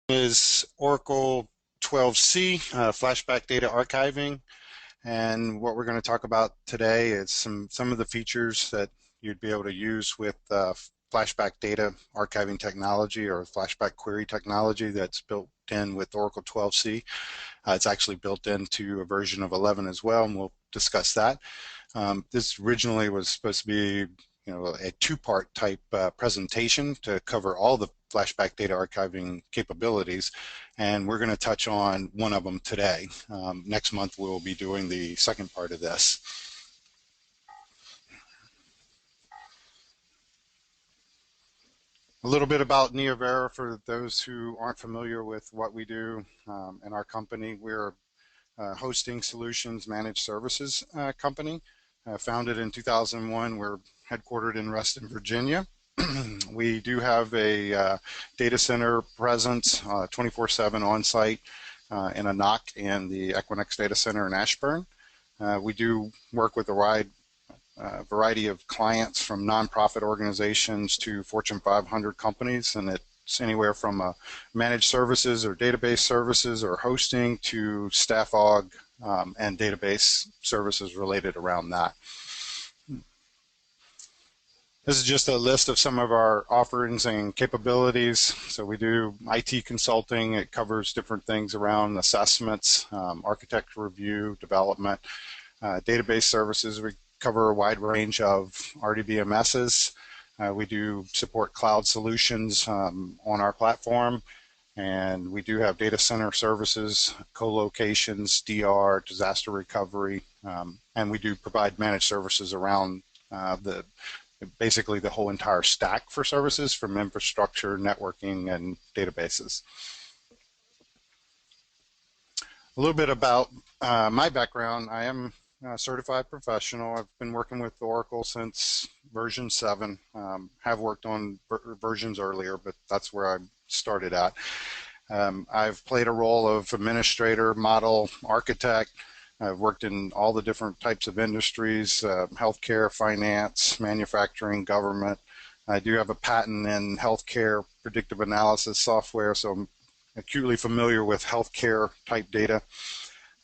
Is Oracle 12c, Flashback Data Archiving, and what we're going to talk about today is some of the features that you'd be able to use with Flashback Data Archiving technology or Flashback Query technology that's built in with Oracle 12c. It's actually built into a version of 11 as well, and we'll discuss that. This originally was supposed to be a two-part type presentation to cover all the Flashback data archiving capabilities, and we're going to touch on one of them today. Next month we'll be doing the second part of this. A little bit about Nia Vera for those who aren't familiar with what we do in our company. We're a hosting solutions managed services company. Founded in 2001, we're headquartered in Reston, Virginia. We do have a data center presence 24/7 on site in a NOC and the Equinix data center in Ashburn. We do work with a wide variety of clients from nonprofit organizations to Fortune 500 companies, and it's anywhere from managed services or database services or hosting to staff aug and database services related around that. This is just a list of some of our offerings and capabilities. So we do IT consulting. It covers different things around assessments, architecture review, development, database services. We cover a wide range of RDBMSs. We do support cloud solutions on our platform, and we do have data center services, co-locations, DR, disaster recovery, and we do provide managed services around basically the whole entire stack for services from infrastructure, networking, and databases. A little bit about my background. I am a certified professional. I've been working with Oracle since version 7. Have worked on versions earlier, but that's where I started at. I've played a role of administrator, model, architect. I've worked in all the different types of industries, healthcare, finance, manufacturing, government. I do have a patent in healthcare predictive analysis software, so I'm acutely familiar with healthcare type data.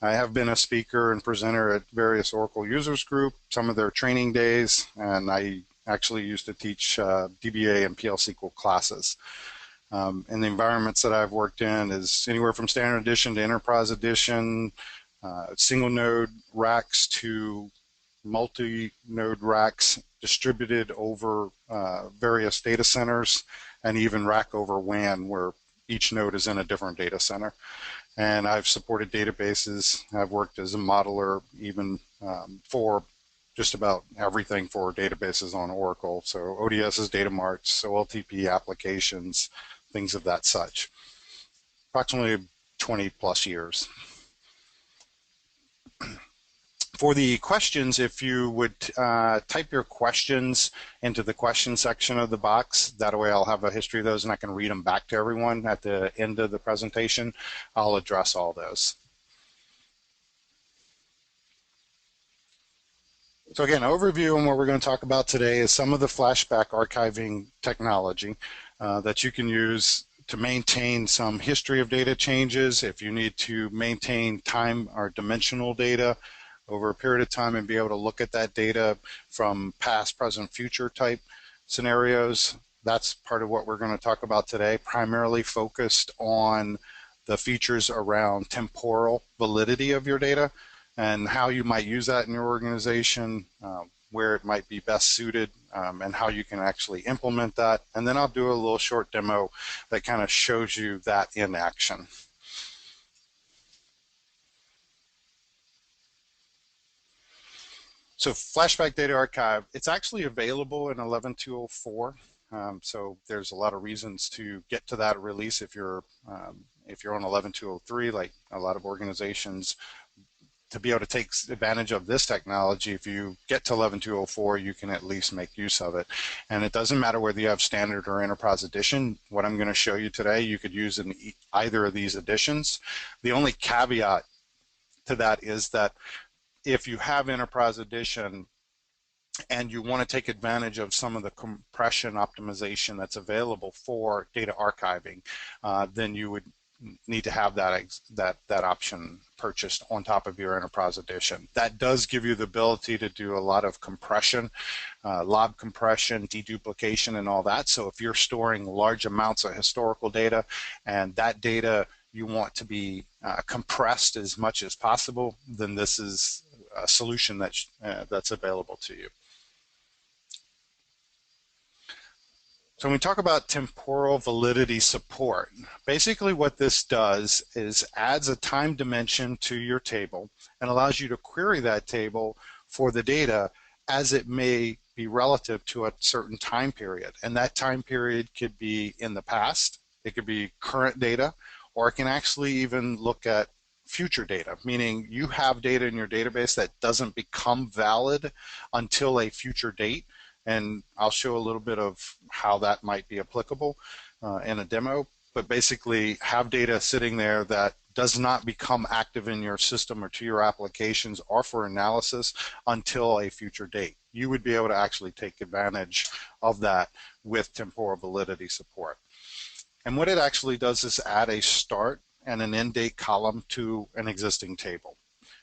I have been a speaker and presenter at various Oracle users group, some of their training days, and I actually used to teach DBA and PL SQL classes. And the environments that I've worked in is anywhere from standard edition to enterprise edition, single node racks to multi-node racks distributed over various data centers, and even rack over WAN where each node is in a different data center. And I've supported databases. I've worked as a modeler even for just about everything for databases on Oracle. So ODS's, data marts, OLTP applications, things of that such. Approximately 20 plus years. For the questions, if you would type your questions into the question section of the box, that way I'll have a history of those and I can read them back to everyone at the end of the presentation. I'll address all those. So again, overview, and what we're going to talk about today is some of the flashback archiving technology that you can use to maintain some history of data changes. If you need to maintain time or dimensional data over a period of time and be able to look at that data from past, present, future type scenarios, that's part of what we're going to talk about today, primarily focused on the features around temporal validity of your data and how you might use that in your organization, where it might be best suited, and how you can actually implement that. And then I'll do a little short demo that kind of shows you that in action. So Flashback Data Archive, it's actually available in 11.204. So there's a lot of reasons to get to that release if you're on 11.203, like a lot of organizations. To be able to take advantage of this technology, if you get to 11.204, you can at least make use of it. And it doesn't matter whether you have standard or enterprise edition. What I'm going to show you today, you could use in either of these editions. The only caveat to that is that if you have enterprise edition, and you want to take advantage of some of the compression optimization that's available for data archiving, then you would need to have that option purchased on top of your enterprise edition. That does give you the ability to do a lot of compression, lob compression, deduplication, and all that. So if you're storing large amounts of historical data and that data you want to be compressed as much as possible, then this is a solution that's available to you. So when we talk about temporal validity support, basically what this does is adds a time dimension to your table and allows you to query that table for the data as it may be relative to a certain time period. And that time period could be in the past, it could be current data, or it can actually even look at future data, meaning you have data in your database that doesn't become valid until a future date. And I'll show a little bit of how that might be applicable in a demo, but basically have data sitting there that does not become active in your system or to your applications or for analysis until a future date. You would be able to actually take advantage of that with temporal validity support. And what it actually does is add a start and an end date column to an existing table.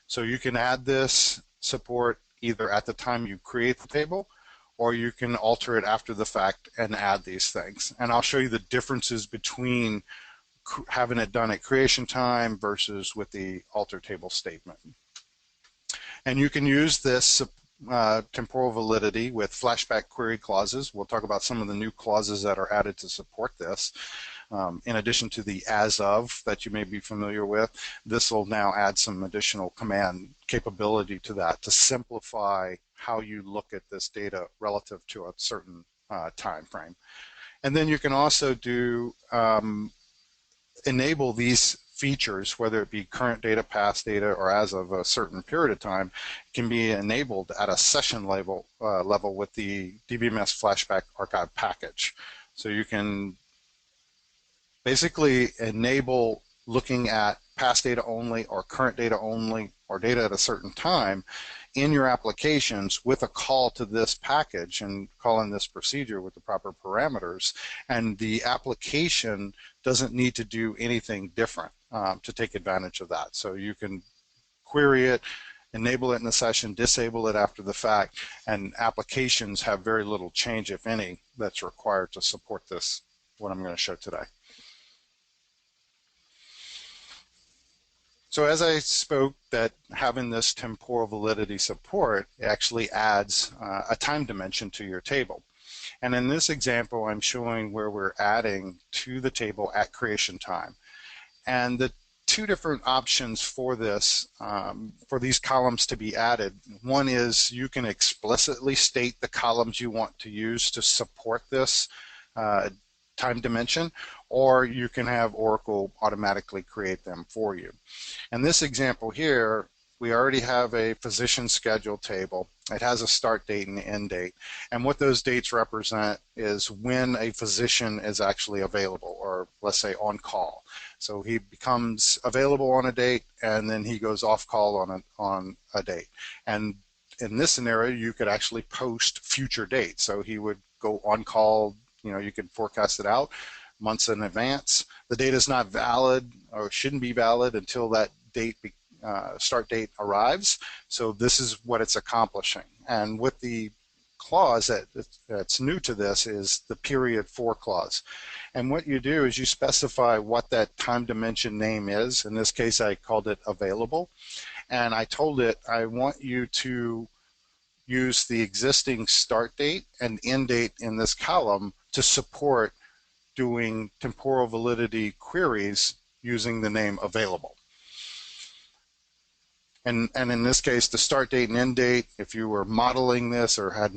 So you can add this support either at the time you create the table, or you can alter it after the fact and add these things. And I'll show you the differences between having it done at creation time versus with the alter table statement. And you can use this temporal validity with flashback query clauses. We'll talk about some of the new clauses that are added to support this. In addition to the as of that you may be familiar with, this will now add some additional command capability to that to simplify how you look at this data relative to a certain time frame. And then you can also do enable these features, whether it be current data, past data, or as of a certain period of time, can be enabled at a session level with the DBMS Flashback Archive package. So you can basically enable looking at past data only or current data only or data at a certain time in your applications with a call to this package and calling this procedure with the proper parameters, and the application doesn't need to do anything different to take advantage of that. So you can query it, enable it in the session, disable it after the fact, and applications have very little change, if any, that's required to support this, what I'm going to show today. So as I spoke, that having this temporal validity support actually adds a time dimension to your table. And in this example, I'm showing where we're adding to the table at creation time. And the two different options for this, for these columns to be added, one is you can explicitly state the columns you want to use to support this time dimension, or you can have Oracle automatically create them for you. In this example here, we already have a physician schedule table. It has a start date and end date. And what those dates represent is when a physician is actually available, or let's say on call. So he becomes available on a date and then he goes off call on a date. And in this scenario, you could actually post future dates. So he would go on call, you could forecast it out months in advance. The data is not valid or shouldn't be valid until that date start date arrives. So this is what it's accomplishing. And with the clause that's new to this is the period for clause. And what you do is you specify what that time dimension name is. In this case, I called it available. And I told it I want you to use the existing start date and end date in this column to support doing temporal validity queries using the name available. And in this case, the start date and end date, if you were modeling this or have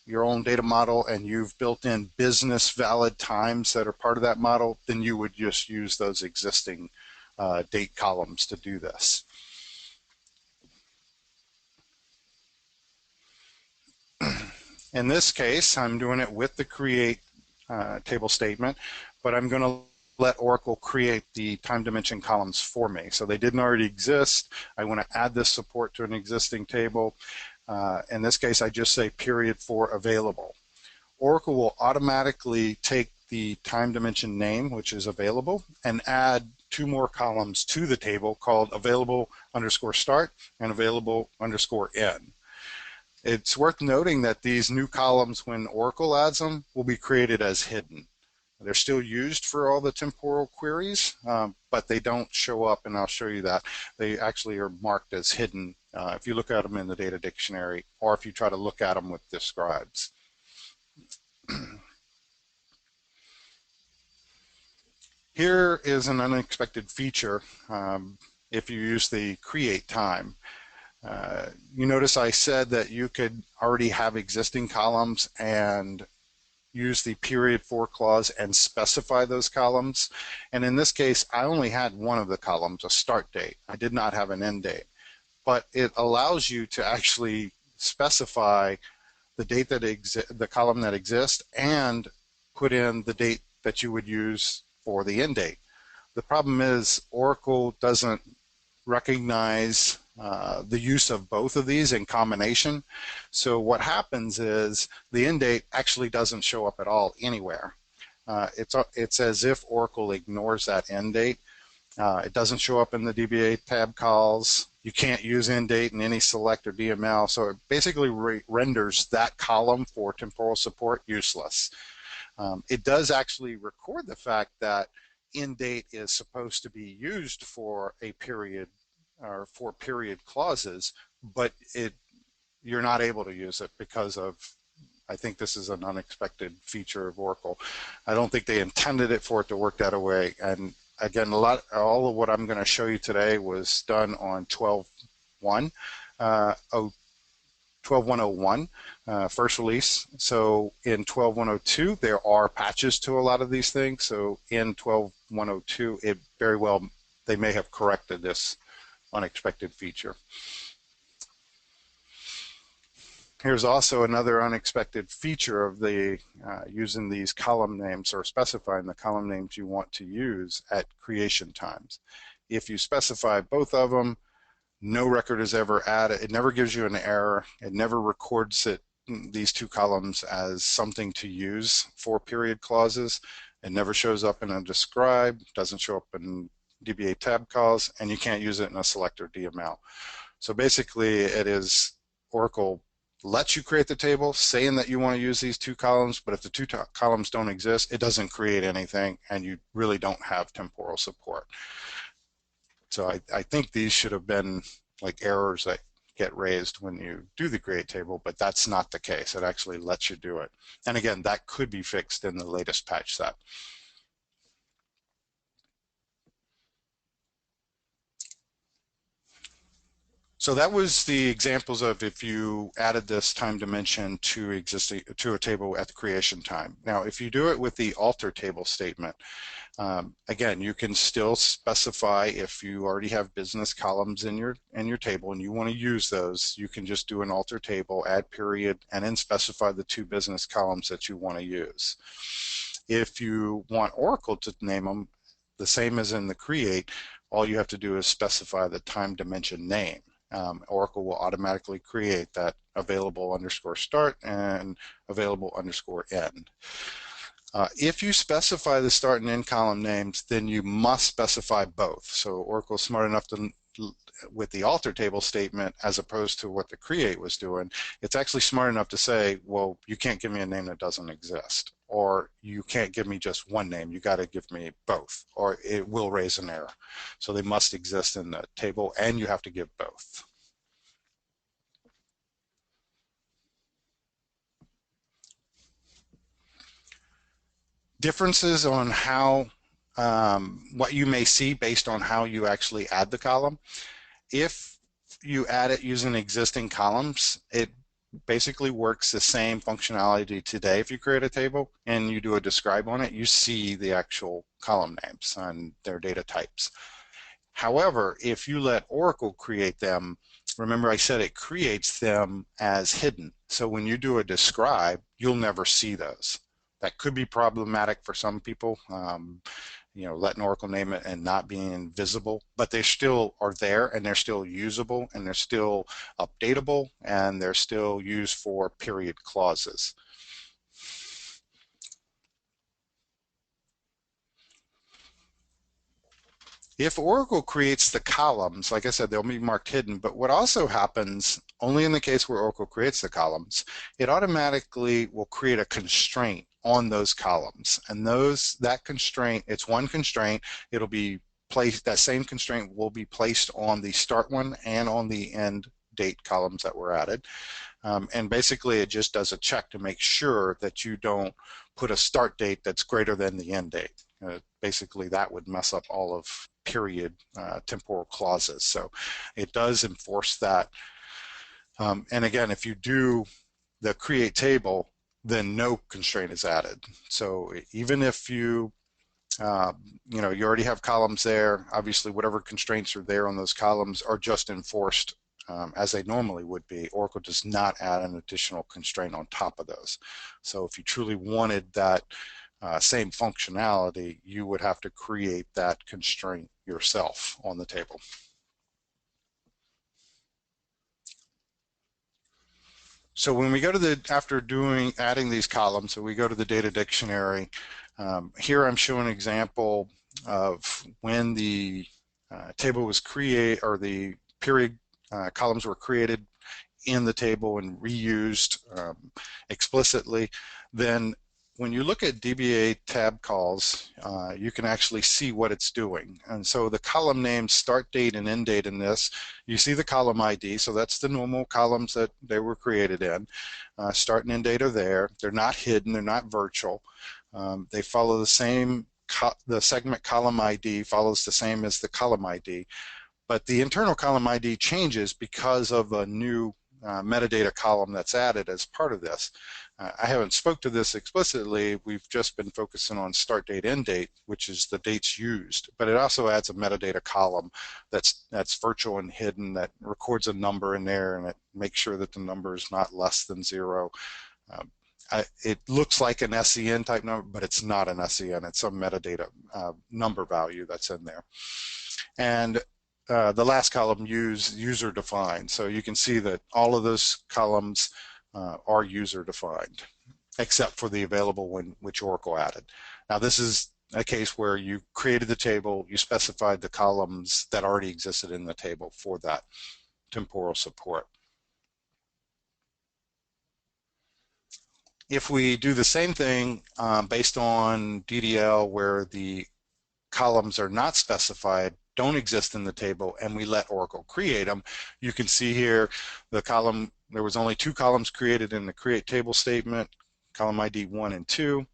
your own data model and you've built in business valid times that are part of that model, then you would just use those existing date columns to do this. In this case, I'm doing it with the create table statement, but I'm going to let Oracle create the time dimension columns for me. So they didn't already exist. I want to add this support to an existing table. In this case, I just say period for available. Oracle will automatically take the time dimension name, which is available, and add 2 more columns to the table called available underscore start and available underscore end. It's worth noting that these new columns, when Oracle adds them, will be created as hidden. They're still used for all the temporal queries, but they don't show up, and I'll show you that. They actually are marked as hidden if you look at them in the data dictionary, or if you try to look at them with describes. Here is an unexpected feature if you use the create time. You notice I said that you could already have existing columns and use the period for clause and specify those columns. And in this case, I only had one of the columns, a start date. I did not have an end date. But it allows you to actually specify the date that the column that exists, and put in the date that you would use for the end date. The problem is Oracle doesn't recognize the use of both of these in combination. So what happens is the end date actually doesn't show up at all anywhere. It's as if Oracle ignores that end date. It doesn't show up in the DBA tab calls. You can't use end date in any select or DML. So it basically renders that column for temporal support useless. It does actually record the fact that end date is supposed to be used for a period or for period clauses, but you're not able to use it because of, I think this is an unexpected feature of Oracle. I don't think they intended it for it to work that way. And again, all of what I'm going to show you today was done on 12.101 first release. So in 12.102 there are patches to a lot of these things. So in 12.102 it very well, they may have corrected this unexpected feature. Here's also another unexpected feature of the using these column names, or specifying the column names you want to use at creation times. If you specify both of them, no record is ever added. It never gives you an error. It never records these 2 columns as something to use for period clauses. It never shows up in a describe, doesn't show up in DBA tab calls, and you can't use it in a select or DML. So basically it is Oracle lets you create the table saying that you want to use these 2 columns, but if the 2 columns don't exist, it doesn't create anything, and you really don't have temporal support. So I think these should have been like errors that get raised when you do the create table, but that's not the case. It actually lets you do it. And again, that could be fixed in the latest patch set. So that was the examples of if you added this time dimension to a table at the creation time. Now, if you do it with the alter table statement, again, you can still specify if you already have business columns in your table and you want to use those. You can just do an alter table, add period, and then specify the 2 business columns that you want to use. If you want Oracle to name them the same as in the create, all you have to do is specify the time dimension name. Oracle will automatically create that available underscore start and available underscore end. If you specify the start and end column names, then you must specify both. So Oracle's smart enough to, with the alter table statement, as opposed to what the create was doing, it's actually smart enough to say, well, you can't give me a name that doesn't exist, or you can't give me just one name, you got to give me both, or it will raise an error. So they must exist in the table, and you have to give both. Differences on how what you may see based on how you actually add the column. If you add it using existing columns, it basically works the same functionality today. If you create a table and you do a describe on it, you see the actual column names and their data types. However, if you let Oracle create them, remember I said it creates them as hidden. So when you do a describe, you'll never see those. That could be problematic for some people. letting Oracle name it and not being visible, but they still are there and they're still usable and they're still updatable and they're still used for period clauses. If Oracle creates the columns, like I said, they'll be marked hidden, but what also happens, only in the case where Oracle creates the columns, it automatically will create a constraint on those columns. And that constraint, it's one constraint, it'll be placed, that same constraint will be placed on the start one and on the end date columns that were added. And basically it just does a check to make sure that you don't put a start date that's greater than the end date. Basically that would mess up all of period temporal clauses. So it does enforce that. And again, if you do the create table, then no constraint is added. So even if you you already have columns there, obviously whatever constraints are there on those columns are just enforced as they normally would be. Oracle does not add an additional constraint on top of those. So if you truly wanted that same functionality, you would have to create that constraint yourself on the table. So when we go to after adding these columns, so we go to the data dictionary. Here I'm showing an example of when the table was created, or the period columns were created in the table and reused explicitly. Then when you look at DBA tab calls, you can actually see what it's doing. And so the column names start date and end date in this, you see the column ID, so that's the normal columns that they were created in. Start and end date are there. They're not hidden, they're not virtual. They follow the same, the segment column ID follows the same as the column ID, but the internal column ID changes because of a new metadata column that's added as part of this. I haven't spoke to this explicitly. We've just been focusing on start date, end date, which is the dates used, but it also adds a metadata column that's virtual and hidden, that records a number in there, and it makes sure that the number is not less than 0. It looks like an SEN type number, but it's not an SEN. It's a metadata number value that's in there. And the last column, user defined. So you can see that all of those columns are user defined, except for the available one which Oracle added. Now this is a case where you created the table, you specified the columns that already existed in the table for that temporal support. If we do the same thing based on DDL, where the columns are not specified, don't exist in the table, and we let Oracle create them, you can see here the column, there was only 2 columns created in the create table statement, column ID 1 and 2.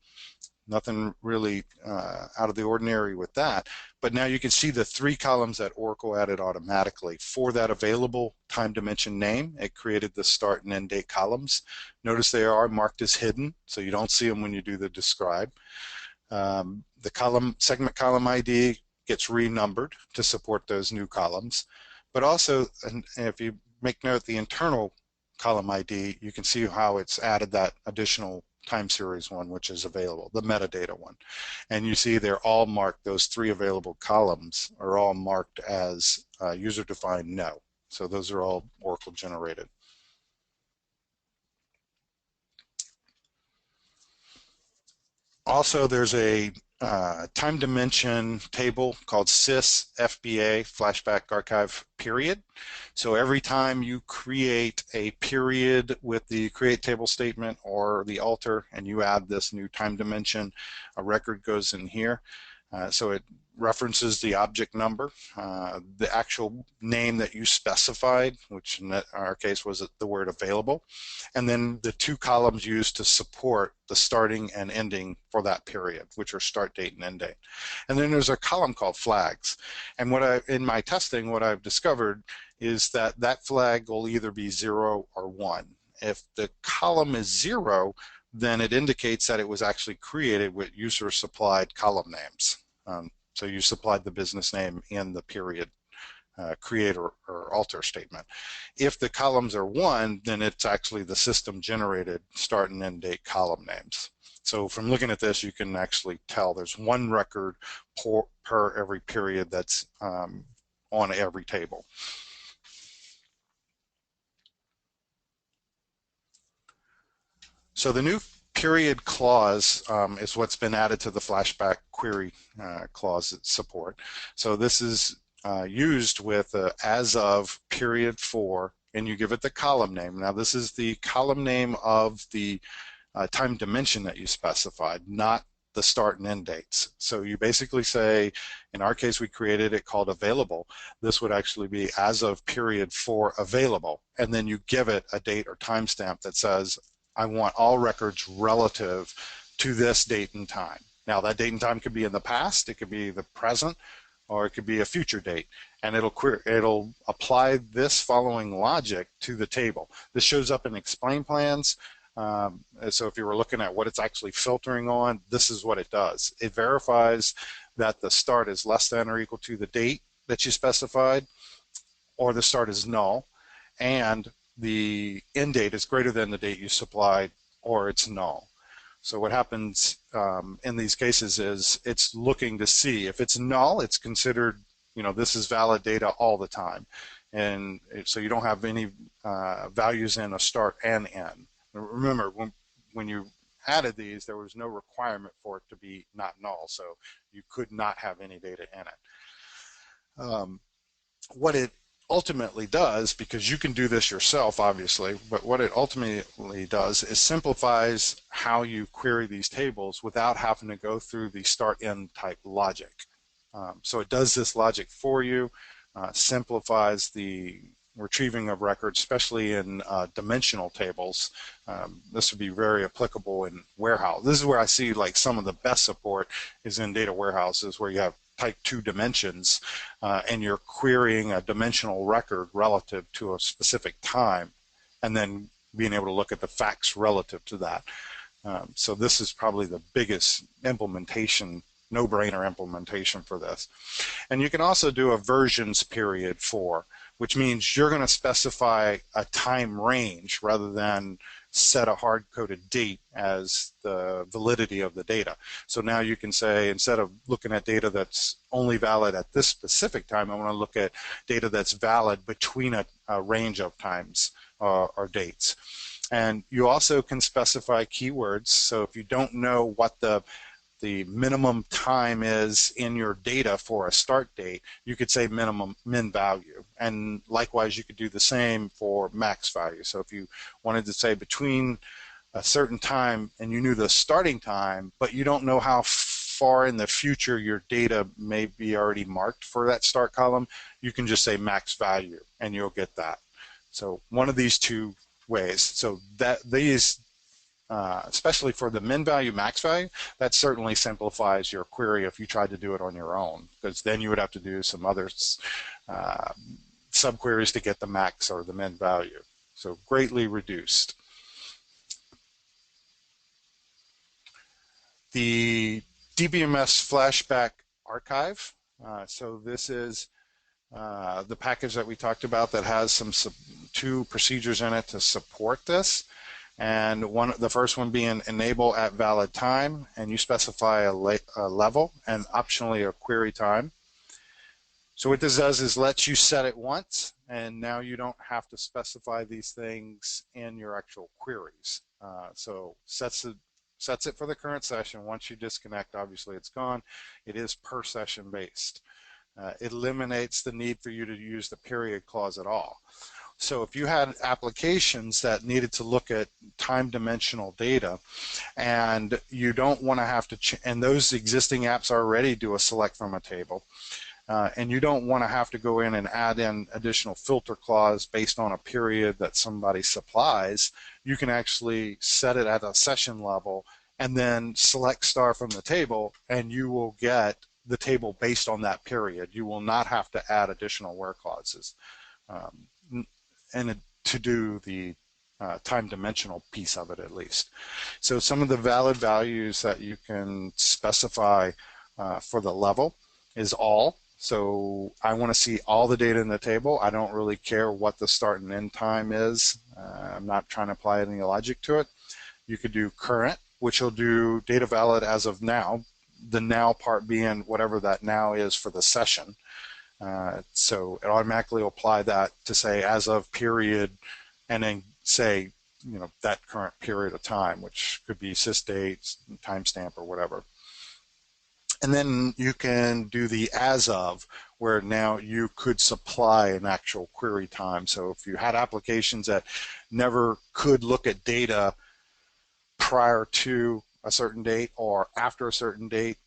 Nothing really out of the ordinary with that, but now you can see the 3 columns that Oracle added automatically for that available time dimension name. It created the start and end date columns. Notice they are marked as hidden, so you don't see them when you do the describe. The column segment column ID gets renumbered to support those new columns, but also, and if you make note, the internal column ID, you can see how it's added that additional time series one, which is available, the metadata one. And you see they're all marked, those 3 available columns are all marked as user defined no. So those are all Oracle generated. Also, there's a time dimension table called SISFB, Flashback Archive period. So every time you create a period with the create table statement or the alter and you add this new time dimension, a record goes in here. So it references the object number, the actual name that you specified, which in our case was the word available, and then the 2 columns used to support the starting and ending for that period, which are start date and end date. And then there's a column called flags. And in my testing, what I've discovered is that that flag will either be 0 or 1. If the column is 0, then it indicates that it was actually created with user supplied column names. So you supplied the business name in the period create or alter statement. If the columns are 1, then it's actually the system generated start and end date column names. So from looking at this, you can actually tell there's one record per every period that's on every table. So the new period clause is what's been added to the Flashback query clause support. So this is used with as of period 4, and you give it the column name. Now this is the column name of the time dimension that you specified, not the start and end dates. So you basically say, in our case we created it called available. This would actually be as of period 4 available, and then you give it a date or timestamp that says, I want all records relative to this date and time. Now that date and time could be in the past, it could be the present, or it could be a future date, and it'll apply this following logic to the table. This shows up in explain plans. So if you were looking at what it's actually filtering on, this is what it does. It verifies that the start is less than or equal to the date that you specified, or the start is null, and the end date is greater than the date you supplied, or it's null. So what happens in these cases is it's looking to see if it's null, it's considered, this is valid data all the time. And so you don't have any values in a start and end. Remember, when you added these, there was no requirement for it to be not null, so you could not have any data in it. What it ultimately does, because you can do this yourself obviously, but what it ultimately does is simplifies how you query these tables without having to go through the start-end type logic. So it does this logic for you, simplifies the retrieving of records, especially in dimensional tables. This would be very applicable in warehouse. This is where I see like some of the best support is in data warehouses, where you have type 2 dimensions and you're querying a dimensional record relative to a specific time, and then being able to look at the facts relative to that. So this is probably the biggest implementation, no-brainer implementation for this. And you can also do a versions period for, which means you're going to specify a time range rather than set a hard-coded date as the validity of the data. So now you can say, instead of looking at data that's only valid at this specific time, I want to look at data that's valid between a range of times or dates. And you also can specify keywords. So if you don't know what the minimum time is in your data for a start date, you could say min value. And likewise, you could do the same for max value. So if you wanted to say between a certain time and you knew the starting time, but you don't know how far in the future your data may be already marked for that start column, you can just say max value and you'll get that. So one of these two ways. So that these especially for the min value, max value, that certainly simplifies your query if you tried to do it on your own, because then you would have to do some other subqueries to get the max or the min value. So greatly reduced. The DBMS Flashback Archive. So this is the package that we talked about that has two procedures in it to support this. And the first one being enable at valid time, and you specify a level and optionally a query time. So what this does is lets you set it once, and now you don't have to specify these things in your actual queries. So sets it for the current session. Once you disconnect, obviously it's gone. It is per session based. It eliminates the need for you to use the period clause at all. So if you had applications that needed to look at time dimensional data, and you don't want to have to, and those existing apps already do a select from a table, and you don't want to have to go in and add in additional filter clause based on a period that somebody supplies, you can actually set it at a session level and then select star from the table, and you will get the table based on that period. You will not have to add additional where clauses. And to do the time dimensional piece of it at least. So some of the valid values that you can specify for the level is all. So I want to see all the data in the table. I don't really care what the start and end time is. I'm not trying to apply any logic to it. You could do current, which will do data valid as of now, the now part being whatever that now is for the session. So it automatically will apply that to say as of period, and then say, you know, that current period of time, which could be sysdate, timestamp, or whatever. And then you can do the as of, where now you could supply an actual query time. So if you had applications that never could look at data prior to a certain date or after a certain date,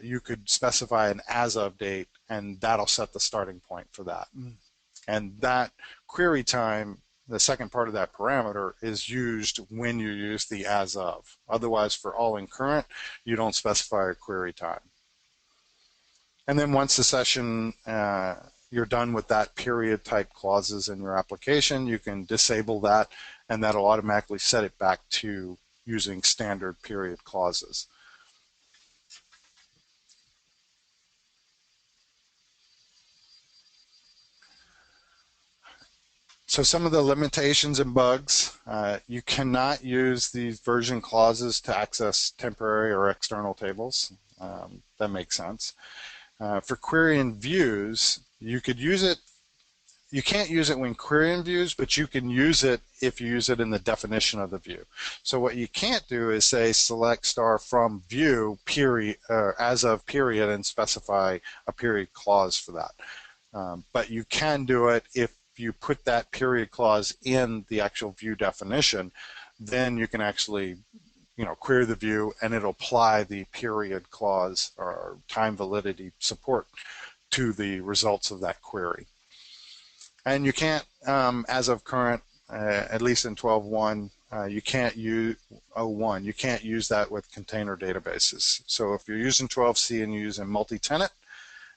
you could specify an as of date, and that'll set the starting point for that. And that query time, the second part of that parameter, is used when you use the as of. Otherwise, for all in current, you don't specify a query time. And then once the session, you're done with that period type clauses in your application, you can disable that, and that'll automatically set it back to using standard period clauses. So some of the limitations and bugs, you cannot use these version clauses to access temporary or external tables. That makes sense. For querying views, you could use it. You can't use it when querying views, but you can use it if you use it in the definition of the view. So what you can't do is say select star from view period as of period and specify a period clause for that. But you can do it if you put that period clause in the actual view definition. Then you can actually, you know, query the view, and it'll apply the period clause or time validity support to the results of that query. And you can't, as of current, at least in 12.1, you can't use 01. You can't use that with container databases. So if you're using 12c and you're using multi-tenant,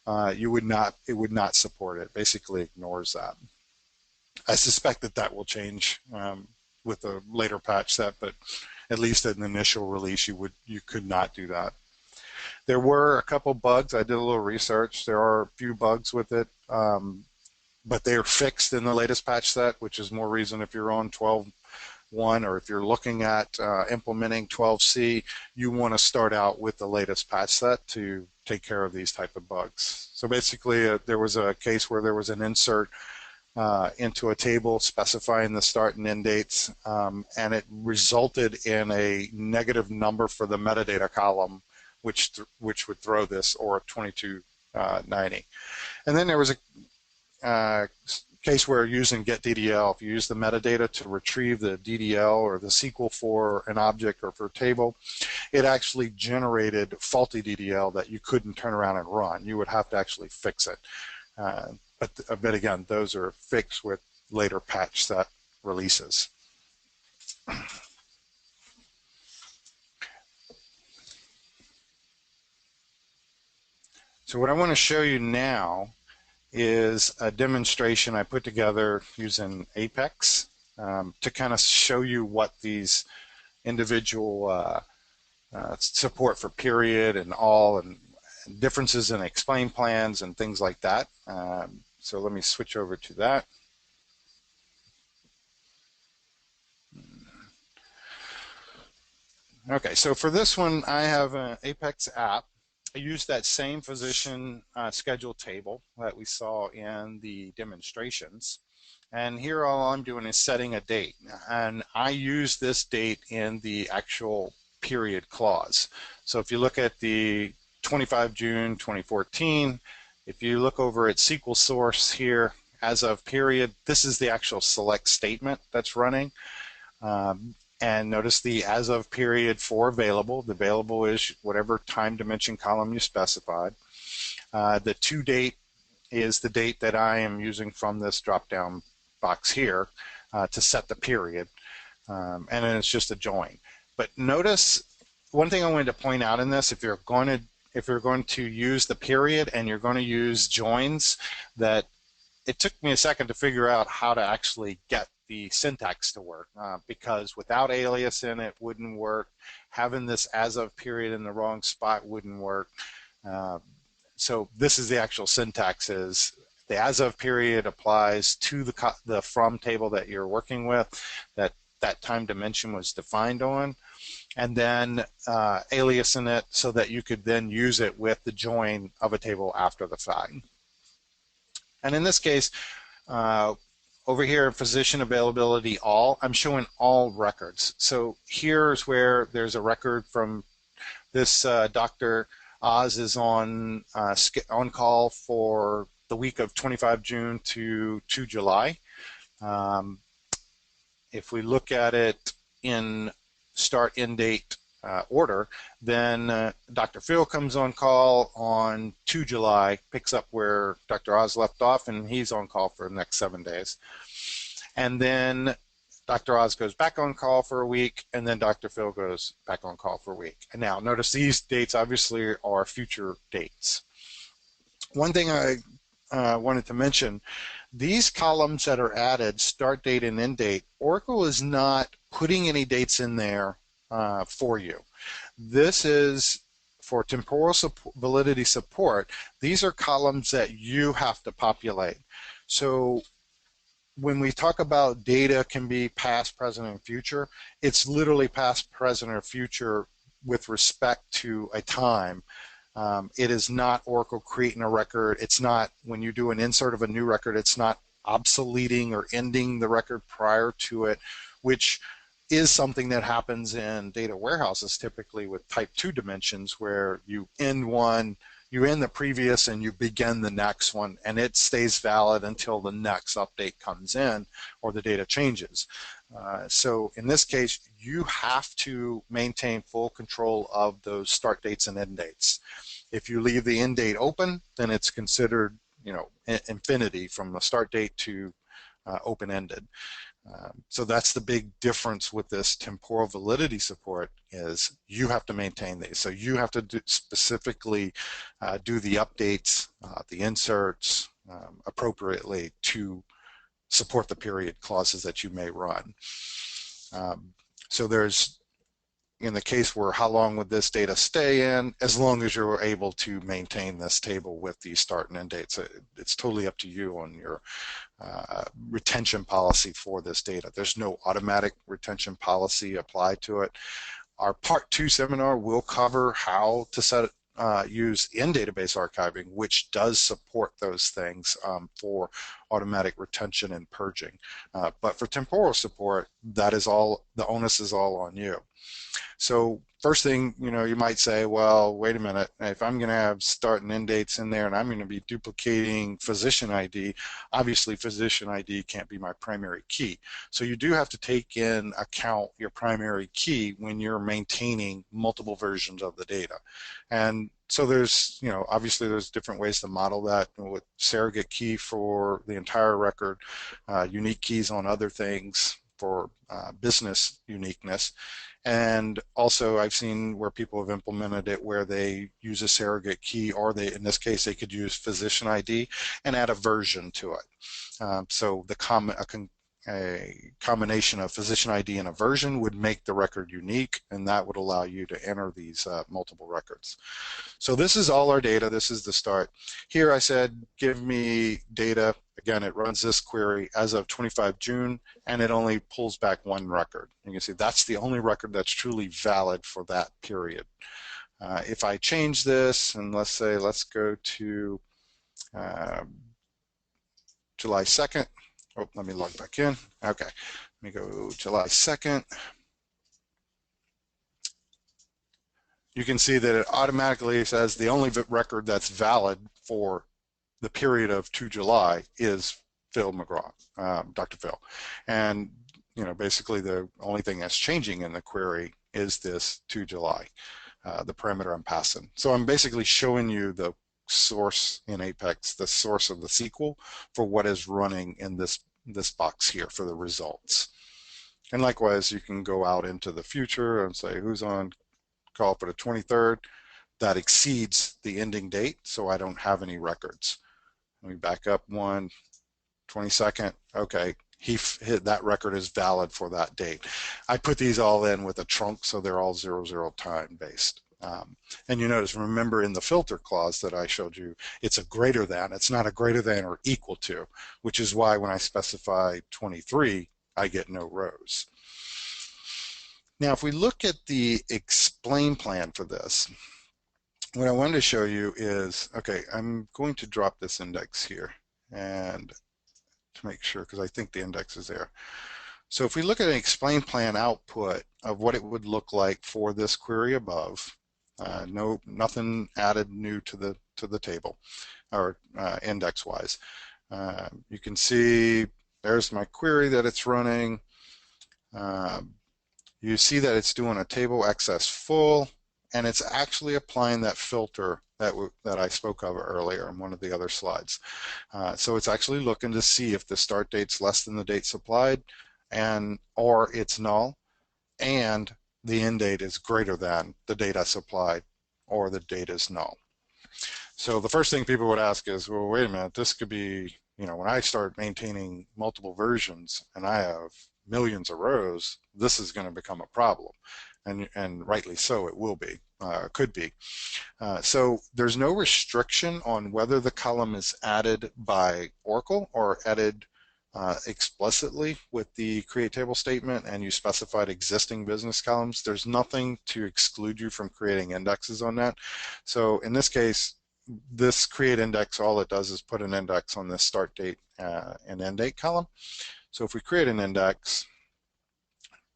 it would not support it. Basically ignores that. I suspect that will change with a later patch set, but at least in the initial release, you could not do that. There were a couple bugs. I did a little research. There are a few bugs with it, but they are fixed in the latest patch set, which is more reason if you're on 12.1 or if you're looking at implementing 12c, you want to start out with the latest patch set to take care of these type of bugs. So basically, there was a case where there was an insert into a table specifying the start and end dates, and it resulted in a negative number for the metadata column, which would throw this or 2290. And then there was a case where using getDDL, if you use the metadata to retrieve the DDL or the SQL for an object or for a table, it actually generated faulty DDL that you couldn't turn around and run. You would have to actually fix it. But again, those are fixed with later patch set releases. So what I want to show you now is a demonstration I put together using Apex to kind of show you what these individual support for period and all and differences in explain plans and things like that. So let me switch over to that. Okay, so for this one, I have an Apex app. I use that same physician schedule table that we saw in the demonstrations. And here all I'm doing is setting a date. And I use this date in the actual period clause. So if you look at the 25 June 2014, if you look over at SQL source here, as of period, this is the actual select statement that's running. And notice the as of period for available. The available is whatever time dimension column you specified. The to date is the date that I am using from this drop-down box here to set the period. And then it's just a join. But notice one thing I wanted to point out in this, if you're going to use the period and you're going to use joins, that it took me a second to figure out how to actually get the syntax to work because without alias in it wouldn't work. Having this as of period in the wrong spot wouldn't work. So this is the actual syntax: is the as of period applies to the from table that you're working with, that time dimension was defined on. and then aliasing it so that you could then use it with the join of a table after the fact. And in this case, over here, physician availability all, I'm showing all records. So here's where there's a record from this Dr. Oz is on call for the week of 25 June to 2 July. If we look at it in start end date order, then Dr. Phil comes on call on 2 July, picks up where Dr. Oz left off, and he's on call for the next 7 days. And then Dr. Oz goes back on call for a week, and then Dr. Phil goes back on call for a week. And now notice these dates obviously are future dates. One thing I wanted to mention, these columns that are added, start date and end date, Oracle is not putting any dates in there for you. This is for temporal validity support. These are columns that you have to populate. So when we talk about data can be past, present, and future, it's literally past, present, or future with respect to a time. It is not Oracle creating a record. It's not, when you do an insert of a new record, it's not obsoleting or ending the record prior to it, which is something that happens in data warehouses typically with type 2 dimensions, where you end one, you end the previous and you begin the next one, and it stays valid until the next update comes in or the data changes. So in this case, you have to maintain full control of those start dates and end dates. If you leave the end date open, then it's considered, you know, infinity from the start date to open-ended. So that's the big difference with this temporal validity support, is you have to maintain these. So you have to specifically do the updates, the inserts appropriately to support the period clauses that you may run. So there's, in the case where how long would this data stay in, as long as you're able to maintain this table with these start and end dates. It's totally up to you on your retention policy for this data. There's no automatic retention policy applied to it. Our Part 2 seminar will cover how to set use in-database archiving, which does support those things for automatic retention and purging. But for temporal support, that is all, the onus is all on you. So first thing, you know, you might say, well, wait a minute, if I'm going to have start and end dates in there and I'm going to be duplicating physician ID, obviously physician ID can't be my primary key. So you do have to take in account your primary key when you're maintaining multiple versions of the data. And so there's, you know, obviously there's different ways to model that with surrogate key for the entire record, unique keys on other things for business uniqueness. And also I've seen where people have implemented it where they use a surrogate key, or they, in this case, they could use physician ID and add a version to it. So the a combination of physician ID and a version would make the record unique, and that would allow you to enter these multiple records. So this is all our data. This is the start. Here I said, give me data. Again, it runs this query as of 25 June, and it only pulls back one record. You can see that's the only record that's truly valid for that period. If I change this, and let's say, let's go to July 2nd. Oh, let me log back in. Okay, let me go July 2nd. You can see that it automatically says the only record that's valid for the period of 2 July is Phil McGraw, Dr. Phil. And, you know, basically the only thing that's changing in the query is this 2 July, the parameter I'm passing. So I'm basically showing you the source in Apex, the source of the SQL for what is running in this box here for the results. And likewise, you can go out into the future and say who's on call for the 23rd. That exceeds the ending date, so I don't have any records. Let me back up 22nd. Okay, that record is valid for that date. I put these all in with a trunk, so they're all 00 time based. And you notice, remember in the filter clause that I showed you, it's a greater than, it's not a greater than or equal to, which is why when I specify 23, I get no rows. Now, if we look at the explain plan for this, what I wanted to show you is, okay, I'm going to drop this index here and to make sure, because I think the index is there. So if we look at an explain plan output of what it would look like for this query above, nothing added new to the table or index wise. You can see there's my query that it's running. You see that it's doing a table access full, and it's actually applying that filter that I spoke of earlier in one of the other slides. So it's actually looking to see if the start date's less than the date supplied, or it's null, and the end date is greater than the date I supplied, or the date is null. So the first thing people would ask is, well, wait a minute, this could be, when I start maintaining multiple versions and I have millions of rows, this is going to become a problem. And rightly so, it will be, could be. So there's no restriction on whether the column is added by Oracle or added explicitly with the create table statement, and you specified existing business columns. There's nothing to exclude you from creating indexes on that. So in this case, this create index, all it does is put an index on this start date and end date column. So if we create an index,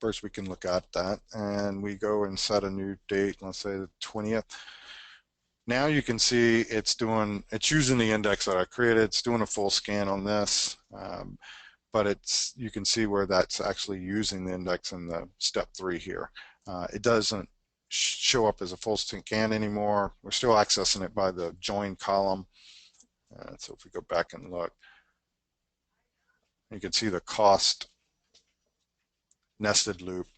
first we can look at that, and we go and set a new date, let's say the 20th. Now you can see it's using the index that I created. It's doing a full scan on this, but you can see where that's actually using the index in the step 3 here. It doesn't show up as a full scan anymore. We're still accessing it by the join column. So if we go back and look, you can see the cost nested loop,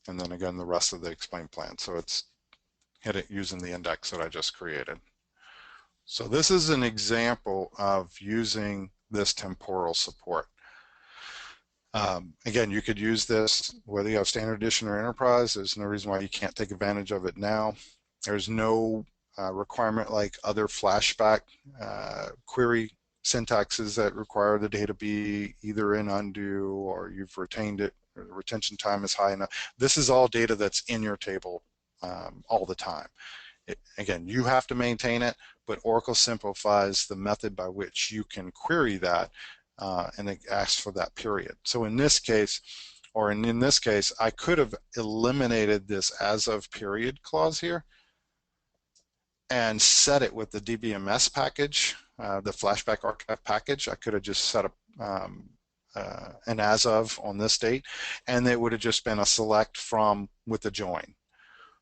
and then again the rest of the explain plan. So it's hit it using the index that I just created. So this is an example of using this temporal support. Again, you could use this whether you have standard edition or enterprise. There's no reason why you can't take advantage of it now. There's no requirement like other flashback query syntaxes that require the data be either in undo or you've retained it, or the retention time is high enough. This is all data that's in your table all the time. Again, you have to maintain it, but Oracle simplifies the method by which you can query that, and it asks for that period. So in this case, I could have eliminated this as of period clause here and set it with the DBMS package, the Flashback Archive package. I could have just set up an as of on this date, and it would have just been a select from with the join.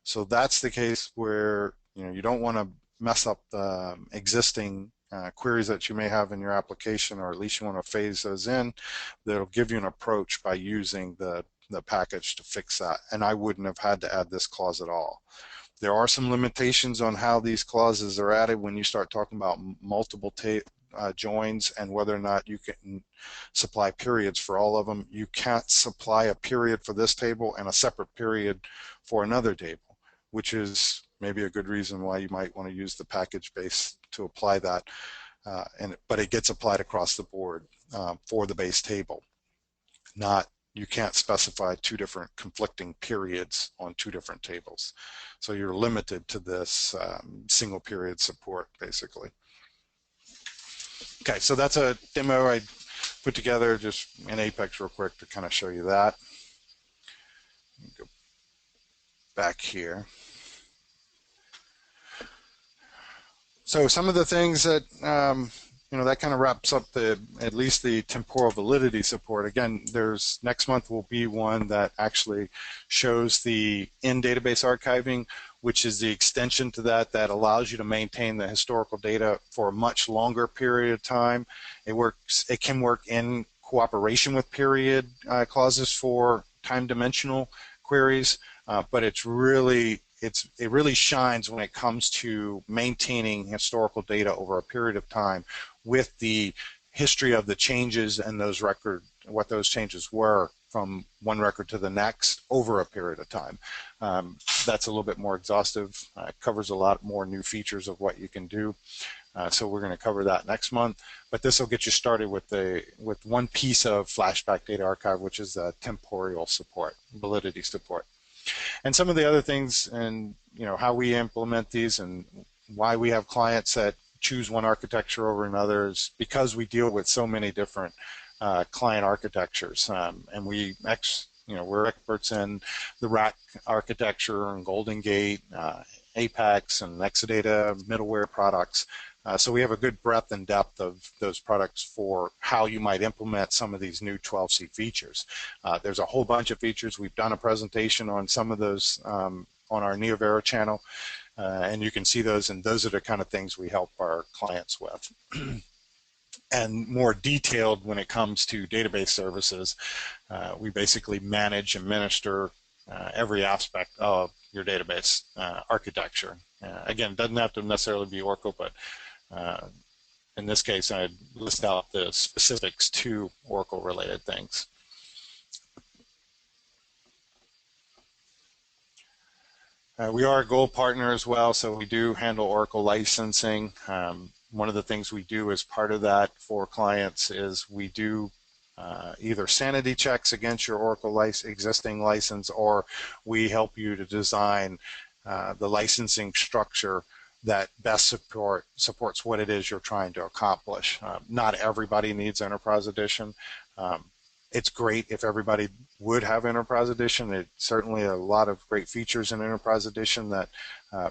So that's the case where you don't want to mess up the existing queries that you may have in your application, or at least you want to phase those in. That'll give you an approach by using the package to fix that, and I wouldn't have had to add this clause at all. There are some limitations on how these clauses are added when you start talking about multiple joins and whether or not you can supply periods for all of them. You can't supply a period for this table and a separate period for another table, which is maybe a good reason why you might want to use the package base to apply that, but it gets applied across the board for the base table. You can't specify 2 different conflicting periods on 2 different tables. So you're limited to this single period support, basically. Okay, so that's a demo I put together just in Apex real quick to kind of show you that. Go back here. So some of the things that that kind of wraps up at least the temporal validity support. Again, next month will be one that actually shows the in-database archiving, which is the extension to that allows you to maintain the historical data for a much longer period of time. It can work in cooperation with period clauses for time dimensional queries, but it really shines when it comes to maintaining historical data over a period of time with the history of the changes and what those changes were from one record to the next over a period of time. That's a little bit more exhaustive. It covers a lot more new features of what you can do. So we're going to cover that next month, but this will get you started with one piece of Flashback Data Archive, which is the temporal support, validity support. And some of the other things, and how we implement these and why we have clients that choose one architecture over another, is because we deal with so many different client architectures, and we're experts in the rack architecture and Golden Gate, Apex, and Exadata middleware products. So we have a good breadth and depth of those products for how you might implement some of these new 12c features. There's a whole bunch of features. We've done a presentation on some of those on our Neovera channel, and you can see those, and those are the kind of things we help our clients with. And more detailed when it comes to database services, we basically manage and administer every aspect of your database architecture. Again, it doesn't have to necessarily be Oracle, but in this case, I list out the specifics to Oracle-related things. We are a gold partner as well, so we do handle Oracle licensing. One of the things we do as part of that for clients is we do either sanity checks against your Oracle existing license, or we help you to design the licensing structure that best supports what it is you're trying to accomplish. Not everybody needs Enterprise Edition. It's great if everybody would have Enterprise Edition. It's certainly a lot of great features in Enterprise Edition that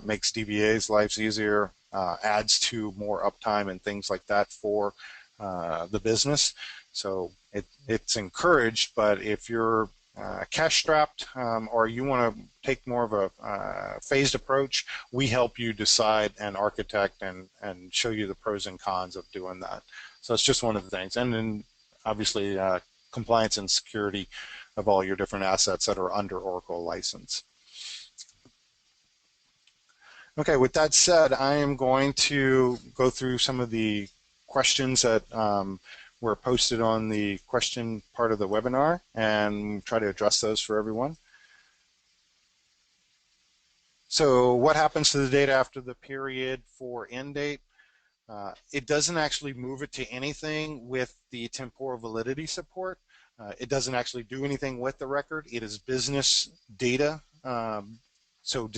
makes DBA's lives easier, adds to more uptime and things like that for the business. So it's encouraged, but if you're cash strapped or you want to take more of a phased approach, we help you decide and architect and show you the pros and cons of doing that. So it's just one of the things. And then obviously compliance and security of all your different assets that are under Oracle license. Okay, with that said, I am going to go through some of the questions that were posted on the question part of the webinar and try to address those for everyone. So what happens to the data after the period for end date? It doesn't actually move it to anything with the temporal validity support. It doesn't actually do anything with the record. It is business data. So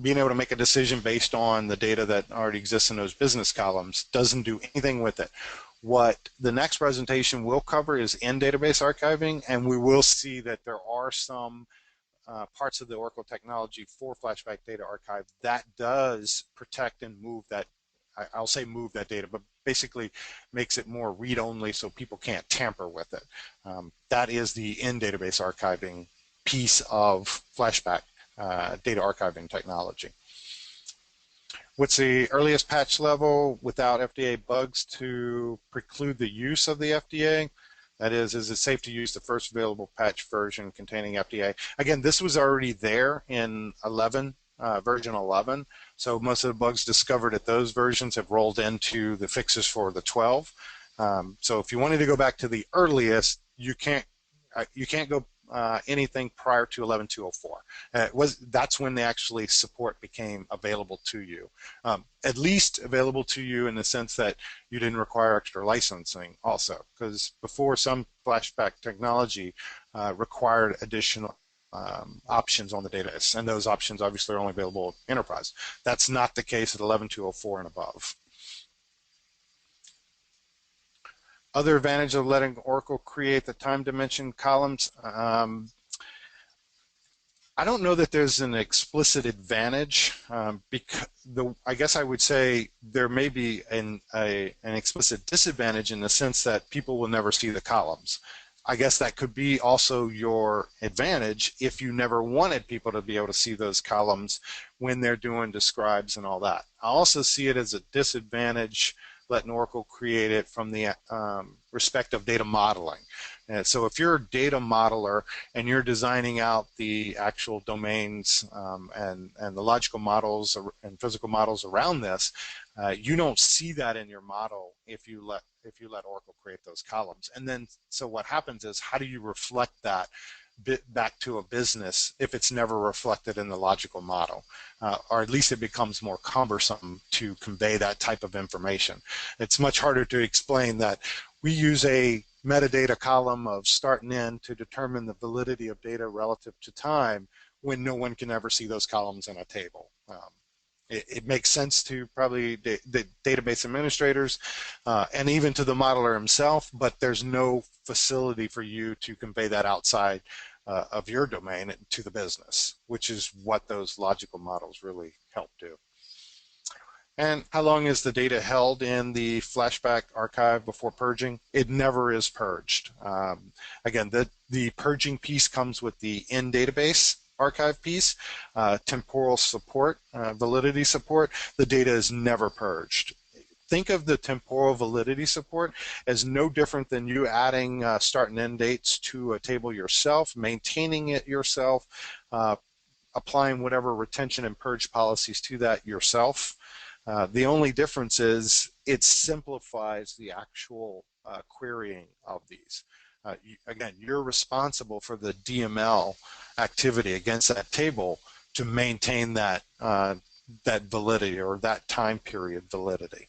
being able to make a decision based on the data that already exists in those business columns doesn't do anything with it. What the next presentation will cover is in-database archiving, and we will see that there are some parts of the Oracle technology for Flashback Data Archive that does protect and move that. I'll say move that data, but basically makes it more read-only so people can't tamper with it. That is the in-database archiving piece of Flashback data archiving technology. What's the earliest patch level without FDA bugs to preclude the use of the FDA? That is it safe to use the first available patch version containing FDA? Again, this was already there in 11, version 11, so most of the bugs discovered at those versions have rolled into the fixes for the 12. So if you wanted to go back to the earliest, you can't go anything prior to 11.204. That's when the actually support became available to you. At least available to you in the sense that you didn't require extra licensing also, because before some Flashback technology required additional options on the database, and those options obviously are only available in Enterprise. That's not the case at 11.204 and above. Other advantage of letting Oracle create the time dimension columns. I don't know that there's an explicit advantage. Because I guess I would say there may be an explicit disadvantage in the sense that people will never see the columns. I guess that could be also your advantage if you never wanted people to be able to see those columns when they're doing describes and all that. I also see it as a disadvantage letting Oracle create it from the respect of data modeling. And so if you're a data modeler and you're designing out the actual domains and the logical models and physical models around this, you don't see that in your model if you let Oracle create those columns. And then so what happens is, how do you reflect that bit back to a business if it's never reflected in the logical model, or at least it becomes more cumbersome to convey that type of information. It's much harder to explain that we use a metadata column of start and end to determine the validity of data relative to time when no one can ever see those columns in a table. It makes sense to probably the database administrators and even to the modeler himself, but there's no facility for you to convey that outside of your domain to the business, which is what those logical models really help do. And how long is the data held in the Flashback archive before purging? It never is purged. Again, the purging piece comes with the in-database archive piece, temporal support, validity support. The data is never purged. Think of the temporal validity support as no different than you adding start and end dates to a table yourself, maintaining it yourself, applying whatever retention and purge policies to that yourself. The only difference is it simplifies the actual querying of these. Again, you're responsible for the DML activity against that table to maintain that, that validity or that time period validity.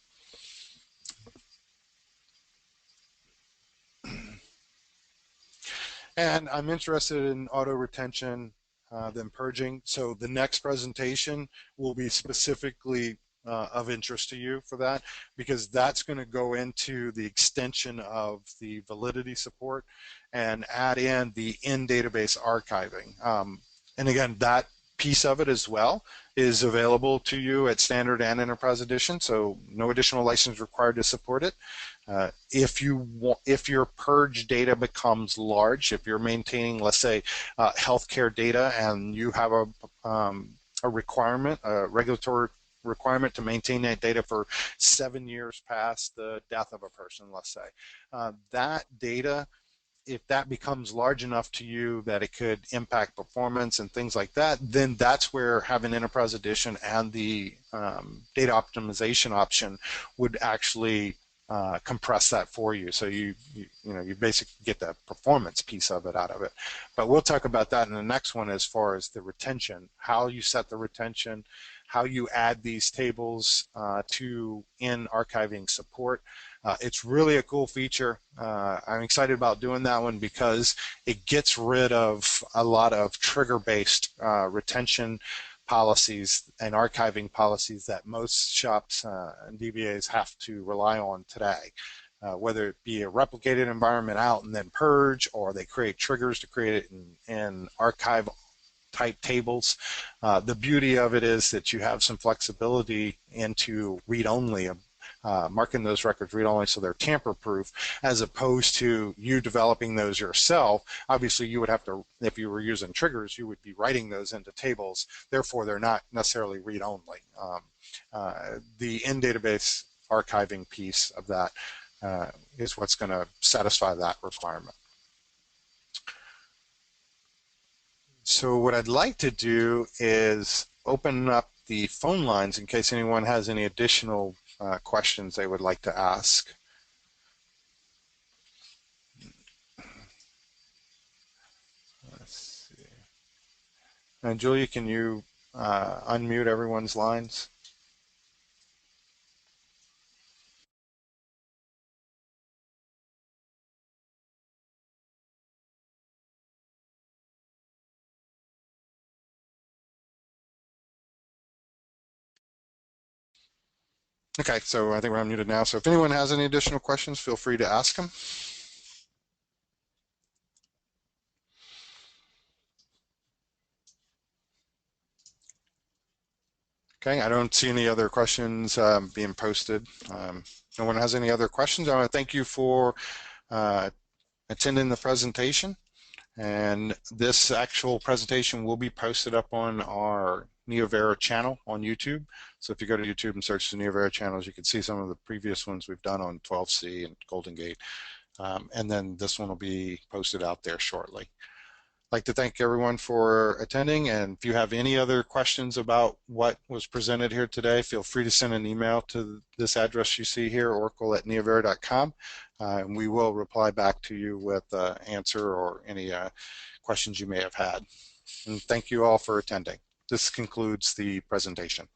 And I'm interested in auto retention than purging. So the next presentation will be specifically of interest to you for that, because that's going to go into the extension of the validity support and add in the in-database archiving. And again, that piece of it as well is available to you at standard and enterprise edition, so no additional license required to support it. If your purge data becomes large, if you're maintaining, let's say, healthcare data, and you have a requirement, a regulatory requirement to maintain that data for 7 years past the death of a person, let's say, that data, if that becomes large enough to you that it could impact performance and things like that, then that's where having Enterprise Edition and the data optimization option would actually compress that for you. So you basically get the performance piece of it out of it. But we'll talk about that in the next one as far as the retention, how you set the retention, how you add these tables to in archiving support. It's really a cool feature. I'm excited about doing that one because it gets rid of a lot of trigger-based retention policies and archiving policies that most shops and DBAs have to rely on today. Whether it be a replicated environment out and then purge, or they create triggers to create it in archive type tables. The beauty of it is that you have some flexibility into read-only, marking those records read-only so they're tamper-proof, as opposed to you developing those yourself. Obviously, you would have to, if you were using triggers, you would be writing those into tables. Therefore, they're not necessarily read-only. The in-database archiving piece of that is what's going to satisfy that requirement. So what I'd like to do is open up the phone lines in case anyone has any additional questions they would like to ask. Let's see. And Julia, can you unmute everyone's lines? Okay, so I think we're unmuted now. So if anyone has any additional questions, feel free to ask them. Okay, I don't see any other questions being posted. No one has any other questions. I want to thank you for attending the presentation. And this actual presentation will be posted up on our Neovera channel on YouTube. So if you go to YouTube and search the Neovera channels, you can see some of the previous ones we've done on 12C and Golden Gate. And then this one will be posted out there shortly. like to thank everyone for attending, and if you have any other questions about what was presented here today, feel free to send an email to this address you see here, oracle@neovera.com, and we will reply back to you with an answer or any questions you may have had. And thank you all for attending. This concludes the presentation.